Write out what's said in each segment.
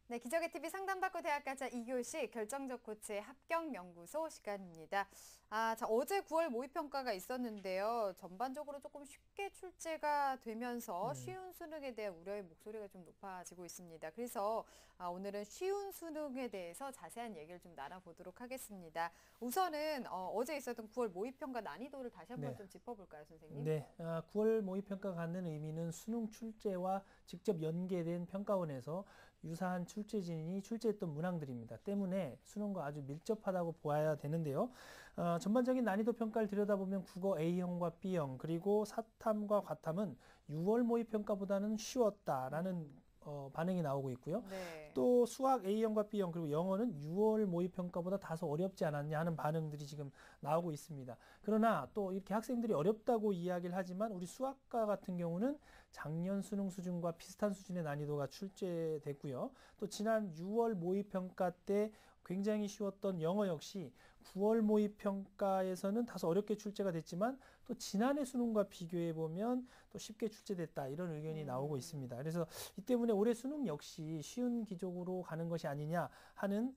네, 기적의 TV 상담받고 대학 가자 2교시 결정적 코치의 합격연구소 시간입니다. 자, 어제 9월 모의평가가 있었는데요. 전반적으로 조금 쉽게 출제가 되면서 쉬운 수능에 대한 우려의 목소리가 좀 높아지고 있습니다. 그래서 오늘은 쉬운 수능에 대해서 자세한 얘기를 좀 나눠보도록 하겠습니다. 우선은 어제 있었던 9월 모의평가 난이도를 다시 한번 좀 짚어볼까요, 선생님? 네, 9월 모의평가가 갖는 의미는 수능 출제와 직접 연계된 평가원에서 유사한 출제진이 출제했던 문항들입니다. 때문에 수능과 아주 밀접하다고 보아야 되는데요. 전반적인 난이도 평가를 들여다보면 국어 A형과 B형 그리고 사탐과 과탐은 6월 모의평가보다는 쉬웠다라는 반응이 나오고 있고요. 네. 또 수학 A형과 B형 그리고 영어는 6월 모의평가보다 다소 어렵지 않았냐 하는 반응들이 지금 나오고 있습니다. 그러나 또 이렇게 학생들이 어렵다고 이야기를 하지만 우리 수학과 같은 경우는 작년 수능 수준과 비슷한 수준의 난이도가 출제됐고요. 또 지난 6월 모의평가 때 굉장히 쉬웠던 영어 역시 9월 모의평가에서는 다소 어렵게 출제가 됐지만 또 지난해 수능과 비교해 보면 또 쉽게 출제됐다 이런 의견이 나오고 있습니다. 그래서 이 때문에 올해 수능 역시 쉬운 기족으로 가는 것이 아니냐 하는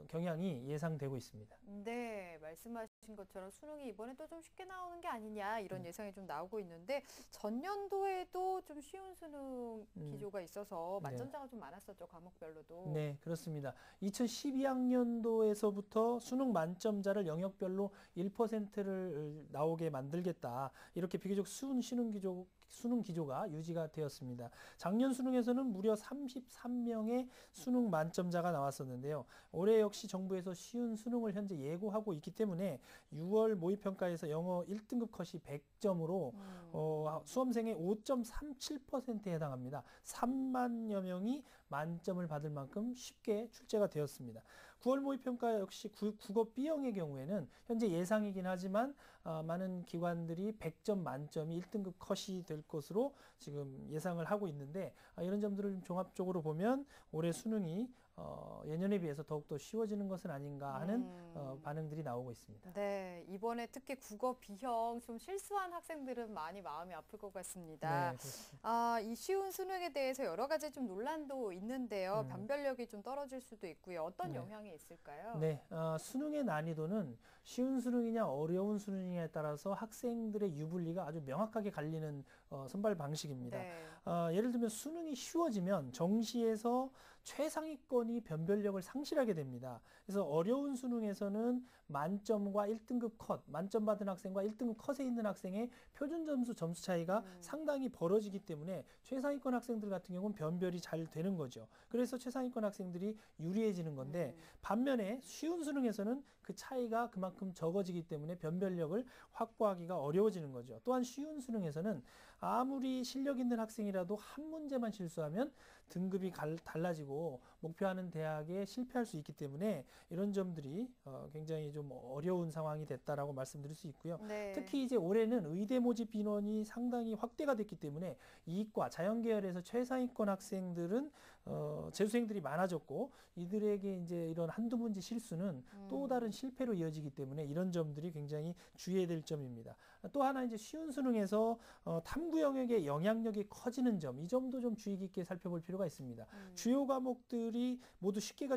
경향이 예상되고 있습니다. 네, 말씀하신 것처럼 수능이 이번에 또 좀 쉽게 나오는 게 아니냐 이런 예상이 좀 나오고 있는데 전년도에도 좀 쉬운 수능 기조가 있어서 만점자가 좀 많았었죠, 과목별로도. 네, 그렇습니다. 2012학년도에서부터 수능 만점자를 영역별로 1%를 나오게 만들겠다. 이렇게 비교적 수능 기조가 유지가 되었습니다. 작년 수능에서는 무려 33명의 수능 만점자가 나왔었는데요. 올해 역시 정부에서 쉬운 수능을 현재 예고하고 있기 때문에 6월 모의평가에서 영어 1등급 컷이 100점으로 수험생의 5.37%에 해당합니다. 3만여 명이 만점을 받을 만큼 쉽게 출제가 되었습니다. 9월 모의평가 역시 국어 B형의 경우에는 현재 예상이긴 하지만 많은 기관들이 100점 만점이 1등급 컷이 될 것으로 지금 예상을 하고 있는데 이런 점들을 좀 종합적으로 보면 올해 수능이 예년에 비해서 더욱더 쉬워지는 것은 아닌가 하는 반응들이 나오고 있습니다. 네, 이번에 특히 국어 B형 좀 실수한 학생들은 많이 마음이 아플 것 같습니다. 네, 그렇습니다. 이 쉬운 수능에 대해서 여러 가지 좀 논란도 있는데요. 변별력이 좀 떨어질 수도 있고요. 어떤 영향이 있을까요? 네, 수능의 난이도는 쉬운 수능이냐 어려운 수능이냐에 따라서 학생들의 유불리가 아주 명확하게 갈리는 선발 방식입니다. 네. 예를 들면 수능이 쉬워지면 정시에서 최상위권이 변별력을 상실하게 됩니다. 그래서 어려운 수능에서는 만점과 1등급 컷, 만점 받은 학생과 1등급 컷에 있는 학생의 표준 점수 차이가 상당히 벌어지기 때문에 최상위권 학생들 같은 경우는 변별이 잘 되는 거죠. 그래서 최상위권 학생들이 유리해지는 건데 반면에 쉬운 수능에서는 그 차이가 그만큼 적어지기 때문에 변별력을 확보하기가 어려워지는 거죠. 또한 쉬운 수능에서는 아무리 실력 있는 학생이라도 한 문제만 실수하면 등급이 달라지고 목표하는 대학에 실패할 수 있기 때문에 이런 점들이 굉장히 좀 어려운 상황이 됐다라고 말씀드릴 수 있고요. 네. 특히 이제 올해는 의대 모집 인원이 상당히 확대가 됐기 때문에 이과 자연계열에서 최상위권 학생들은 재수생들이 많아졌고 이들에게 이제 이런 한두 문제 실수는 또 다른 실패로 이어지기 때문에 이런 점들이 굉장히 주의해야 될 점입니다. 또 하나 이제 쉬운 수능에서 탐구 영역의 영향력이 커지는 점, 이 점도 좀 주의 깊게 살펴볼 필요가 있습니다. 주요 과목들이 모두 쉽게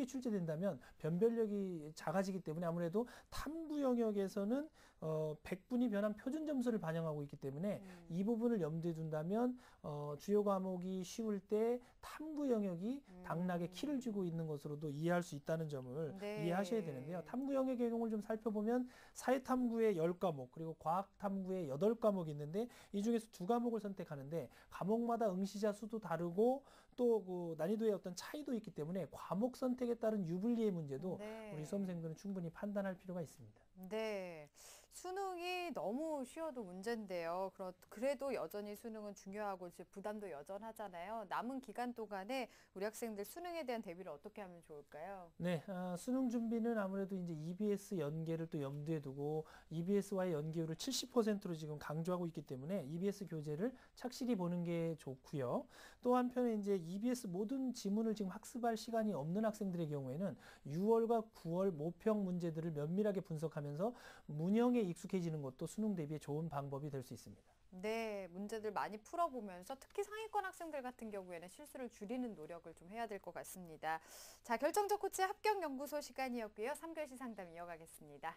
출제된다면 변별력이 작아지기 때문에 아무래도 탐구 영역에서는 100분이 변한 표준 점수를 반영하고 있기 때문에 이 부분을 염두에 둔다면 주요 과목이 쉬울 때 탐구 영역이 당락에 키를 주고 있는 것으로도 이해할 수 있다는 점을 이해하셔야 되는데요. 탐구 영역의 경우를 좀 살펴보면 사회탐구의 10과목 그리고 과학탐구의 8과목이 있는데 이 중에서 2과목을 선택하는데 과목마다 응시자 수도 다르고 또 그 난이도의 어떤 차이도 있기 때문에 과목 선택에 따른 유불리의 문제도 우리 수험생들은 충분히 판단할 필요가 있습니다. 네, 수능이 너무 쉬워도 문제인데요. 그래도 여전히 수능은 중요하고 이제 부담도 여전하잖아요. 남은 기간 동안에 우리 학생들 수능에 대한 대비를 어떻게 하면 좋을까요? 네, 수능 준비는 아무래도 이제 EBS 연계를 또 염두에 두고 EBS와의 연계율을 70%로 지금 강조하고 있기 때문에 EBS 교재를 착실히 보는 게 좋고요. 또 한편에 이제 EBS 모든 지문을 지금 학습할 시간이 없는 학생들의 경우에는 6월과 9월 모평 문제들을 면밀하게 분석하면서 문형에 익숙해지는 것도 수능 대비에 좋은 방법이 될 수 있습니다. 네, 문제들 많이 풀어보면서 특히 상위권 학생들 같은 경우에는 실수를 줄이는 노력을 좀 해야 될 것 같습니다. 자, 결정적 코치 합격연구소 시간이었고요. 3교시 상담 이어가겠습니다.